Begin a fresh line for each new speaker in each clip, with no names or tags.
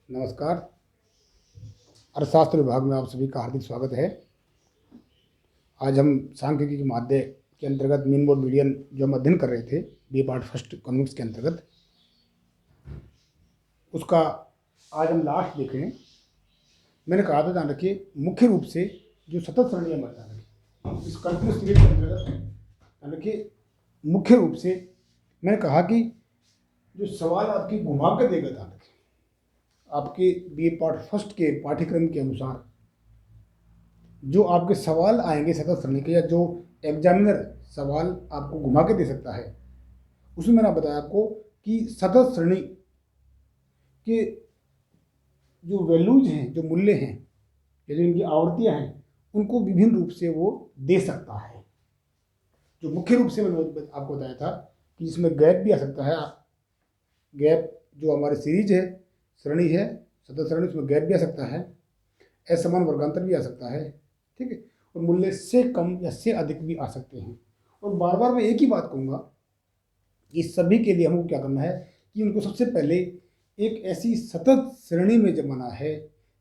नमस्कार। अर्थशास्त्र विभाग में आप सभी का हार्दिक स्वागत है। आज हम सांख्यिकी के माध्य के अंतर्गत मीन मोड मीडियन जो हम अध्ययन कर रहे थे बी पार्ट फर्स्ट इकोनॉमिक्स के अंतर्गत, उसका आज हम लास्ट देख रहे हैं। मैंने कहा था, ध्यान रखिए, मुख्य रूप से जो सतत सरणी है, ध्यान रखिए इस कंटिन्यूस सीरीज के अंतर्गत, ध्यान रखिए मुख्य रूप से मैंने कहा कि जो सवाल आपकी घुमा कर देगा, ध्यान रखिए आपके बी पार्ट फर्स्ट के पाठ्यक्रम के अनुसार जो आपके सवाल आएंगे सतत सरणी के, या जो एग्जामिनर सवाल आपको घुमा के दे सकता है, उसमें मैंने बताया आपको कि सतत सरणी के जो वैल्यूज हैं, जो मूल्य हैं, या जो इनकी आवर्तियां हैं, उनको विभिन्न रूप से वो दे सकता है। जो मुख्य रूप से मैंने आपको बताया था कि इसमें गैप भी आ सकता है। गैप जो हमारी सीरीज है, सरणी है सतत सरणी, उसमें गैप भी आ सकता है, असमान वर्गांतर भी आ सकता है, ठीक है, और मूल्य से कम या से अधिक भी आ सकते हैं। और बार बार मैं एक ही बात कहूँगा कि सभी के लिए हमको क्या करना है कि उनको सबसे पहले एक ऐसी सतत श्रेणी में जमाना है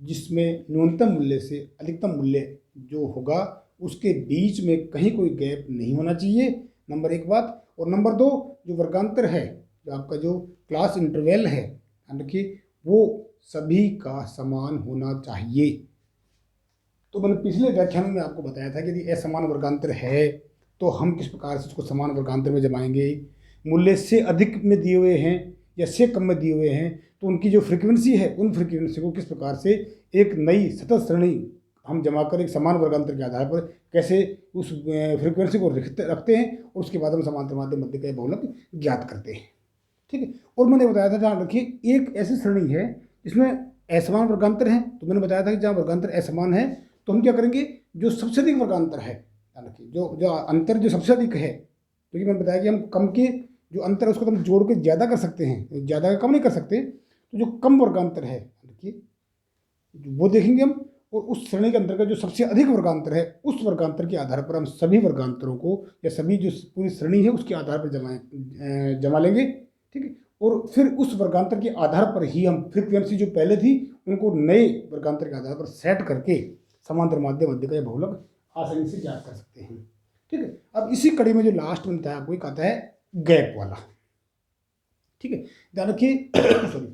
जिसमें न्यूनतम मूल्य से अधिकतम मूल्य जो होगा उसके बीच में कहीं कोई गैप नहीं होना चाहिए, नंबर एक बात। और नंबर दो, जो वर्गांतर है, जो आपका जो क्लास इंटरवल है, ध्यान रखिए वो सभी का समान होना चाहिए। तो मैंने पिछले व्याख्यान में आपको बताया था कि यदि असमान वर्गांतर है तो हम किस प्रकार से उसको समान वर्गांतर में जमाएंगे। मूल्य से अधिक में दिए हुए हैं या से कम में दिए हुए हैं तो उनकी जो फ्रीक्वेंसी है, उन फ्रीक्वेंसी को किस प्रकार से एक नई सतत श्रेणी हम जमा कर एक समान वर्गांतर के आधार पर कैसे उस फ्रीक्वेंसी को रखते हैं, और उसके बाद हम समांतर माध्य मध्य का बहुलक ज्ञात करते हैं, ठीक है। और मैंने बताया था, ध्यान रखिए एक ऐसी श्रेणी है जिसमें असमान वर्गांतर है। तो मैंने बताया था कि जहाँ वर्गांतर असमान है तो हम क्या करेंगे, जो सबसे अधिक वर्गांतर है, ध्यान रखिए जो जो अंतर जो सबसे अधिक है, क्योंकि मैंने बताया कि हम कम के जो अंतर है उसको तो हम जोड़ के ज़्यादा कर सकते हैं, ज़्यादा का कम नहीं कर सकते। तो जो कम वर्गांतर है, देखिए वो देखेंगे हम, और उस श्रेणी के अंतर्गत जो सबसे अधिक वर्गांतर है, उस वर्गांतर के आधार पर हम सभी वर्गांतरों को या सभी जो पूरी श्रेणी है उसके आधार पर जमा लेंगे, ठीक है। और फिर उस वर्गांतर के आधार पर ही हम फ्रीक्वेंसी जो पहले थी उनको नए वर्गांतर के आधार पर सेट करके समांतर माध्य मध्य का बहुलक आसानी से ज्ञात कर सकते हैं, ठीक है। अब इसी कड़ी में जो लास्ट में बताया आपको एक आता है गैप वाला, ठीक है। ध्यान रखिए सॉरी,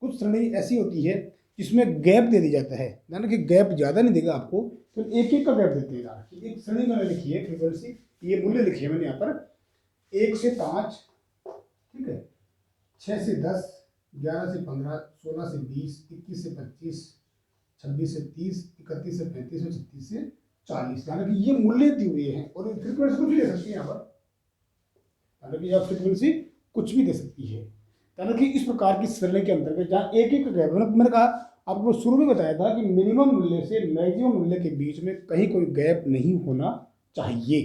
कुछ श्रेणी ऐसी होती है जिसमें गैप दे दी जाता है, ध्यान रखिए गैप ज़्यादा नहीं देगा आपको, तो एक एक का गैप देते हैं। एक श्रेणी मैंने लिखी है फ्रीक्वेंसी, ये मूल्य लिखी है मैंने यहाँ पर 1 से 5, ठीक है, 6 से 10, 11 से 15, 16 से 20, 21 से 25, 26 से 30, 31 से 35 और 36 से 40, यानी कि ये मूल्य दी हुए हैं। और फ्रीक्वेंसी कुछ भी दे सकती है यहाँ पर, यानी कि यह फ्रीक्वेंसी कुछ भी दे सकती है। यानी कि इस प्रकार की श्रेणी के अंतर्गत जहाँ एक एक गैप, मैंने कहा आपको शुरू में बताया था कि मिनिमम मूल्य से मैक्सिमम मूल्य के बीच में कहीं कोई गैप नहीं होना चाहिए,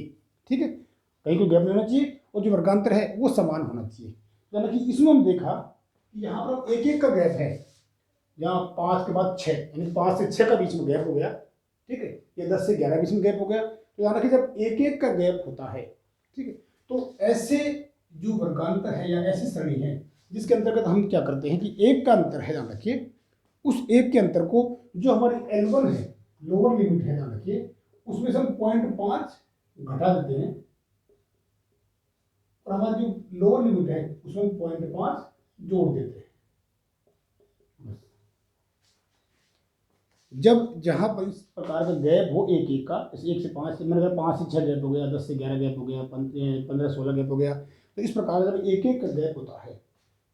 ठीक है, कहीं कोई गैप नहीं होना चाहिए, और जो वर्गांतर है वो समान होना चाहिए। यानी कि इसमें हम देखा कि यहाँ पर एक एक का गैप है, यहाँ 5 के बाद 6, यानी 5 से 6 का बीच में गैप हो गया, ठीक है, या 10 से 11 बीच में गैप हो गया। तो यानी कि जब एक एक का गैप होता है, ठीक है, तो ऐसे जो वर्गांतर है या ऐसी श्रेणी है जिसके अंतर्गत हम क्या करते हैं कि एक का अंतर है, ध्यान रखिए उस एक के अंतर को जो हमारी L1 है, लोअर लिमिट है, ध्यान रखिए उसमें से हम 0.5 घटा देते हैं, और हमारी जो लोअर लिमिट है उसमें 0.5 जोड़ देते हैं। जब जहां पर इस प्रकार का गैप हो एक एक का, जैसे 1 से 5 से, मैंने 5 से 6 गैप हो गया, 10 से 11 गैप हो गया, 15-16 गैप हो गया, तो इस प्रकार जब एक एक का गैप होता है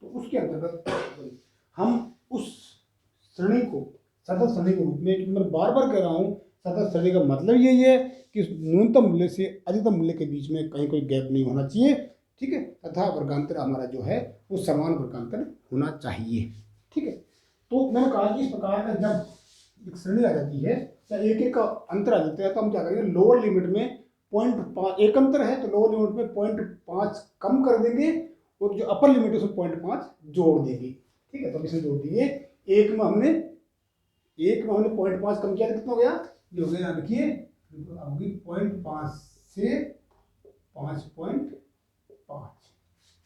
तो उसके अंतर्गत हम उस श्रेणी को सतत श्रेणी के रूप में, मैं बार बार कह रहा हूँ सतत श्रेणी का मतलब यही है कि न्यूनतम मूल्य से अधिकतम मूल्य के बीच में कहीं कोई गैप नहीं होना चाहिए, ठीक है, तथा वर्गांतर हमारा जो है वो समान वर्गांतर होना चाहिए, ठीक है। तो मैंने कहा कि इस प्रकार का जब एक श्रेणी आ जाती है या एक एक का अंतर आ जाता है तो हम क्या करेंगे, लोअर लिमिट में 0.5 एक अंतर है तो लोअर लिमिट में 0.5 कम कर देंगे, और जो अपर लिमिट है उसमें 0.5 जोड़ देंगे, ठीक है। तो इसमें जोड़ दिए, एक में हमने 0.5 कम किया तो कितना हो गया, ये हो गया, देखिए 0.5 से 5.5,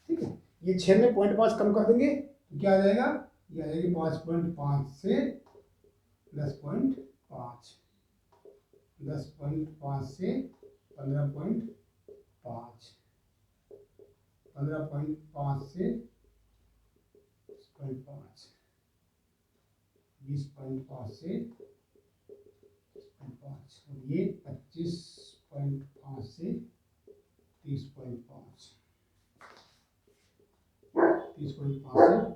ठीक है। ये 6 में 0.5 कम कर देंगे तो क्या आ जाएगा, ये आएगी 5.5 से 10.5, 10.5 से 15.5, 15.5 से 20.5, 20.5 से 5, और ये 25.5 से 30.5, 30.5 से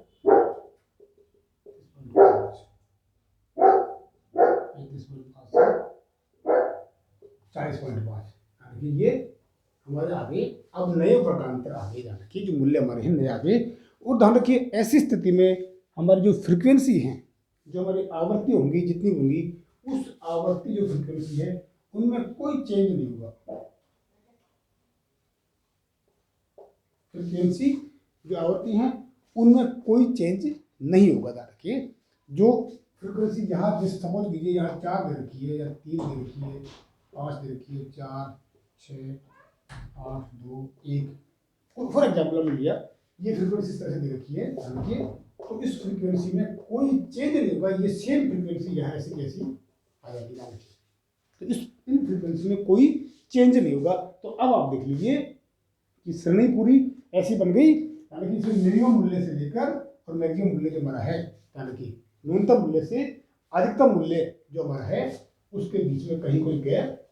30.5, 35.5 से 40.5। ये हमारे आगे अब नए वर्गांतर आगे ध्यान रखिए, जो मूल्य हमारे हैं नए आगे। और ध्यान रखिए ऐसी स्थिति में हमारी जो फ्रीक्वेंसी है, जो हमारी आवृत्ति होंगी जितनी होंगी, उस आवर्ती जो फ्रीक्वेंसी है उनमें कोई चेंज नहीं होगा। फ्रीक्वेंसी जो आवृत्ति है उनमें कोई चेंज नहीं होगा। ध्यान रखिए जो फ्रीक्वेंसी यहाँ जैसे समझ लीजिए यहाँ 4 दे रखी है या 3 दे रखी है, 5 दे रखी है, 4, 6, 8, 2, 1, फॉर एग्जाम्पल हमने लिया ये फ्रीक्वेंसी इस तरह से दे रखी है। ध्यान रखिए तो इस फ्रीक्वेंसी में कोई चेंज नहीं होगा, ये सेम फ्रीक्वेंसी यहाँ ऐसी कैसी आ जाएगी। ध्यान रखिए तो इन फ्रीक्वेंसी में कोई चेंज नहीं होगा। तो अब आप देख लीजिए कि श्रेणी पूरी ऐसी बन गई, यानी कि इसमें मिनिमम मूल्य से लेकर और मैक्सिमम मूल्य जो हमारा है, यानी कि न्यूनतम मूल्य से अधिकतम मूल्य जो हमारा है उसके बीच में कहीं कोई गैप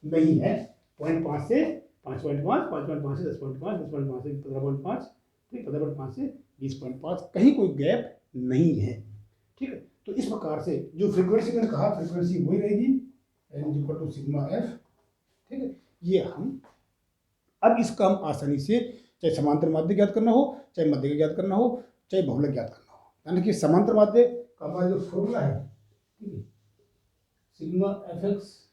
नहीं है। 0.5 से 5.5, 5.5 से 10.5, 10.5 से 15.5, ठीक, 15.5 से 20.5, कहीं कोई गैप नहीं है। ठीक है, तो इस प्रकार से जो फ्रीक्वेंसी मैंने कहा फ्रीक्वेंसी वही रहेगी, n सिग्मा एफ। ठीक है, ये हम अब इसका हम आसानी से चाहे समांतर माध्य ज्ञात करना हो, चाहे मध्य ज्ञात करना हो, चाहे बहुलक ज्ञात करना हो, यानी कि समांतर माध्य का हमारा जो फॉर्मूला है, ठीक है, sigma F X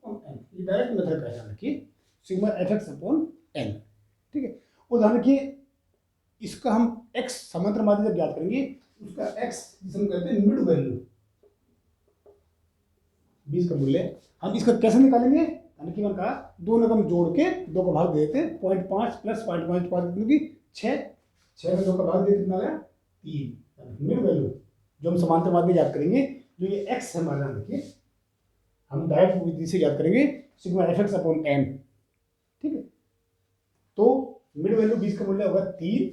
upon N, ये डायरेक्ट मेथड का ध्यान रखिए, sigma F X upon N. ठीक है, और ध्यान रखिए इसका हम x समांतर माध्य जब ज्ञात करेंगे उसका x जिसे हम कहते हैं मिड वैल्यू, बीज का मूल्य, हम इसका कैसे निकालेंगे, यानी कि मैंने कहा दोनों का जोड़ के 2 का भाग दे देते, 0.5 प्लस 0.5 कितनी 6, 6 में 2 का भाग दे कितना आया 3, मिड वैल्यू जो हम समांतर माध्य ज्ञात करेंगे, जो ये x है हमारा, देखिए हम डायरेक्ट विधि से ज्ञात करेंगे sigma F X upon N. ठीक है, तो मिड वैल्यू बीज का मूल्य होगा 3।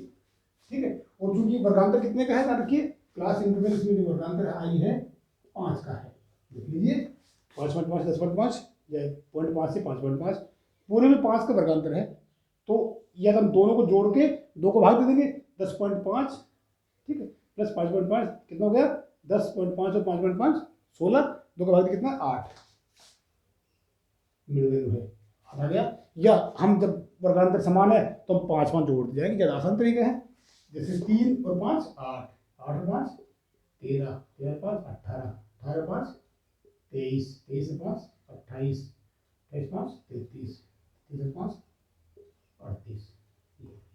ठीक है, और चूंकि वर्गांतर कितने का है, ना रखिए क्लास इंटरवल में जो वर्गांतर आई है 5 का है, देख लीजिए 5.5 10.5 या 0.5 से 5.5, पूरे में 5 का वर्गांतर है। तो या हम दोनों को जोड़ के 2 को भाग दे देंगे 10.5, ठीक है, प्लस 5.5 कितना हो गया 10.5 और 5.5 16, 2 का भाग दे कितना 8, मिड वैल्यू है 8 आ गया। या हम जब वर्गांतर समान है तो हम 5 जोड़ जाएंगे, ज़्यादा आसान तरीका है, जैसे 3 और 5 8, 8 और 5 13, 13 5 18, 18 5 23, 23 से 5 28, 28 5 33, 33 5 38,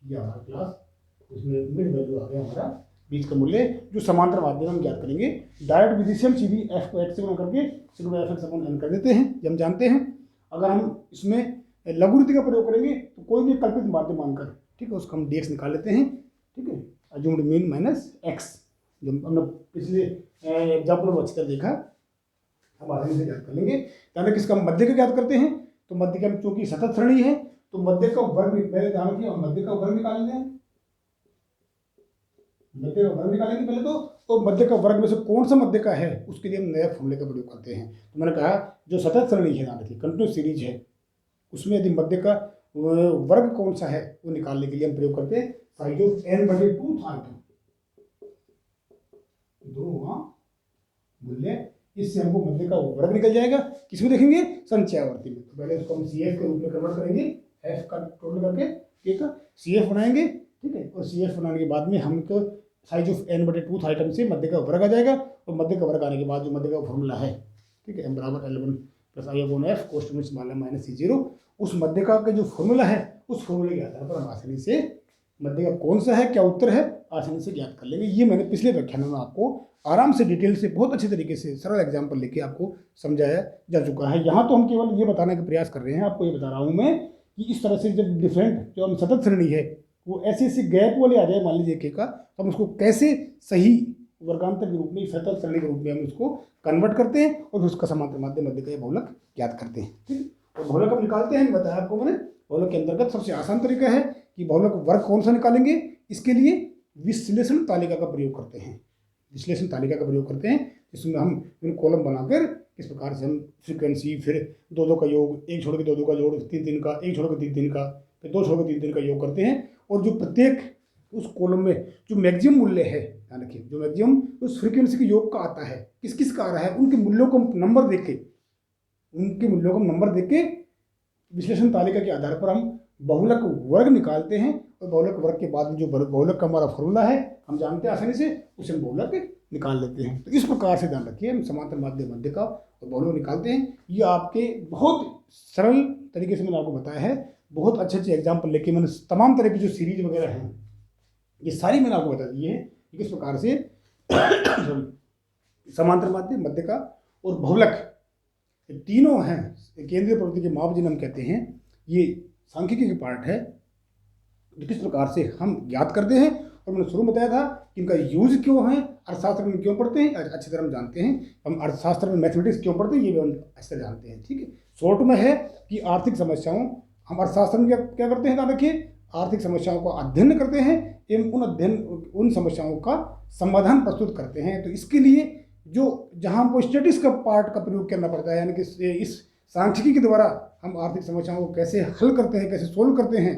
ये हमारा क्लास उसमें मिड वैल्यू आ गया हमारा बीज का मूल्य, जो समांतर माध्यम हम ज्ञात करेंगे। डायरेक्ट विधि से हम सीधी एफ को एक्स से गुणा करके sigma F X upon N कर देते हैं, ये हम जानते हैं। अगर हम इसमें लघुरीति का प्रयोग करेंगे तो कोई भी कल्पित माध्यम मानकर, ठीक है, उसको हम dx निकाल लेते हैं। ठीक है, अज्यूम्ड मीन माइनस एक्स, जो हमने पिछले एग्जाम्पल में अच्छी तरह देखा, हम आसानी से ज्ञात कर लेंगे। यानी कि इसका मध्य का ज्ञात करते हैं, तो मध्य का चूंकि सतत श्रेणी है तो मध्य का वर्ग पहले ध्यान रखिए, हम मध्य का वर्ग निकाल लेते हैं, मध्य का वर्ग निकालेंगे पहले तो मध्य का वर्ग में से कौन सा मध्य का है उसके लिए हम नया फॉर्मूले का प्रयोग करते हैं। तो मैंने कहा जो सतत श्रेणी है, ध्यान रखिए कंटिन्यूस सीरीज है, उसमें यदि मध्य का वर्ग कौन सा है वो निकालने के लिए हम प्रयोग करते हैं साइज ऑफ n/2 आइटम, दो मूल्य, इससे हमको मध्य का वर्ग निकल जाएगा। किसमें देखेंगे संचयावर्ती में, तो पहले उसको हम CF के रूप में कन्वर्ट करेंगे, F का टोटल करके, ठीक है, CF बनाएंगे। ठीक है, और CF बनाने के बाद में हमको साइज ऑफ n/2 आइटम से मध्य का वर्ग आ जाएगा, और मध्य का वर्ग आने के बाद जो मध्य का फॉर्मूला है, ठीक है, m = L1 + I/F cos -C0, उस मध्य का जो फॉर्मूला है उस फॉर्मूले के आधार पर हम आसानी से मध्य का कौन सा है, क्या उत्तर है, आसानी से ज्ञात कर लेंगे। ये मैंने पिछले व्याख्यान में आपको आराम से डिटेल से बहुत अच्छे तरीके से सरल एग्जाम्पल लेके आपको समझाया जा चुका है। यहाँ तो हम केवल ये बताने का प्रयास कर रहे हैं, आपको ये बता रहा हूँ मैं कि इस तरह से जब डिफरेंट जो हम सतत श्रेणी है वो ऐसे ऐसे गैप वाले आ जाए, मान लीजिए के का, तो हम उसको कैसे सही वर्गांतर के रूप में, सतत सरणी के रूप में हम इसको कन्वर्ट करते हैं और फिर उसका समांतर माध्य मध्य का बहुलक ज्ञात करते हैं। ठीक है, और बहुलक हम निकालते हैं, बताया आपको मैंने। बहुलक के अंतर्गत सबसे आसान तरीका है कि बहुलक वर्ग कौन सा निकालेंगे, इसके लिए विश्लेषण तालिका का प्रयोग करते हैं। विश्लेषण तालिका का प्रयोग करते हैं, जिसमें हम इन कॉलम बनाकर इस प्रकार से हम फ्रीक्वेंसी, फिर 2-2 का योग, 1 छोड़ के 2-2 का जोड़, 3-3 का, 1 छोड़ के 3-3 का, फिर 2 छोड़ के 3-3 का योग करते हैं। और जो प्रत्येक उस कॉलम में जो मैक्सिमम मूल्य है, ध्यान रखिए, जो मैक्सिमम उस फ्रीक्वेंसी के योग का आता है, किस किस का आ रहा है, उनके मूल्यों को नंबर देख के, उनके मूल्यों को नंबर देख के विश्लेषण तालिका के आधार पर हम बहुलक वर्ग निकालते हैं। और बहुलक वर्ग के बाद में जो बहुलक का हमारा फॉर्मूला है हम जानते हैं आसानी से, उसे हम बहुलक निकाल लेते हैं। तो इस प्रकार से ध्यान रखिए, हम समांतर माध्य मध्य का और बहुलक निकालते हैं। ये आपके बहुत सरल तरीके से मैंने आपको बताया है, बहुत अच्छे अच्छे एग्जाम्पल लेके मैंने तमाम तरह की जो सीरीज वगैरह हैं ये सारी मैंने आपको बता दी है कि किस प्रकार से समांतर माध्य मध्य का और बहुलक तीनों हैं केंद्रीय प्रवृत्ति के माप जिन्हें हम कहते हैं। ये सांख्यिकी की पार्ट है, किस प्रकार से हम ज्ञात करते हैं। और मैंने शुरू में बताया था कि इनका यूज क्यों है, अर्थशास्त्र में क्यों पढ़ते हैं, अच्छी तरह हम जानते हैं। हम अर्थशास्त्र में मैथमेटिक्स क्यों पढ़ते हैं ये भी हम अच्छी तरह जानते हैं। ठीक है, शॉर्ट में है कि आर्थिक समस्याओं, हम अर्थशास्त्र में क्या करते हैं, ध्यान रखिए, आर्थिक समस्याओं का अध्ययन करते हैं एवं उन समस्याओं का समाधान प्रस्तुत करते हैं। तो इसके लिए जो जहाँ हमको स्टैटिस्टिक्स का पार्ट का प्रयोग करना पड़ता है, यानी कि इस सांख्यिकी के द्वारा हम आर्थिक समस्याओं को कैसे हल करते हैं, कैसे सोल्व करते हैं,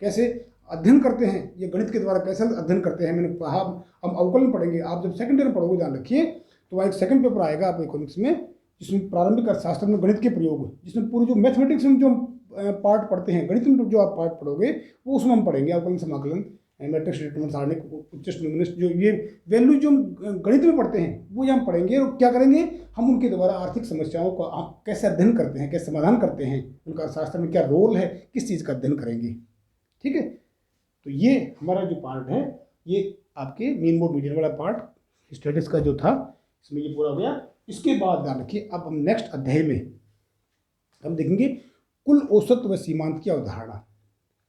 कैसे अध्ययन करते हैं, ये गणित के द्वारा कैसे अध्ययन करते हैं। मैंने कहा हम अवकलन पढ़ेंगे, आप जब सेकंड ईयर में पढ़ोगे ध्यान रखिए, तो वहाँ एक सेकंड पेपर आएगा आपको इकोनॉमिक्स में, जिसमें प्रारंभिक अर्थशास्त्र में गणित के प्रयोग, जिसमें पूरी जो मैथमेटिक्स में जो पार्ट पढ़ते हैं, गणित में जो आप पार्ट पढ़ोगे वो उसमें हम पढ़ेंगे अवकलन, समाकलन, मैट्रिक्स, डिटरमिनेंट, सारणिक, उच्चष्ट, निम्नष्ट, जो ये वैल्यू जो गणित में पढ़ते हैं वो यहाँ पढ़ेंगे। और क्या करेंगे, हम उनके द्वारा आर्थिक समस्याओं का आप कैसे अध्ययन करते हैं, कैसे समाधान करते हैं, उनका अर्थशास्त्र में क्या रोल है, किस चीज़ का अध्ययन करेंगे। ठीक है, तो ये हमारा जो पार्ट है, ये आपके मीन मोड मीडियन वाला पार्ट स्टेटिस्टिक्स का जो था, इसमें ये पूरा हो गया। इसके बाद ध्यान रखिए, अब हम नेक्स्ट अध्याय में हम देखेंगे कुल औसत व सीमांत की अवधारणा।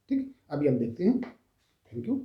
ठीक है, अभी हम देखते हैं। Thank you.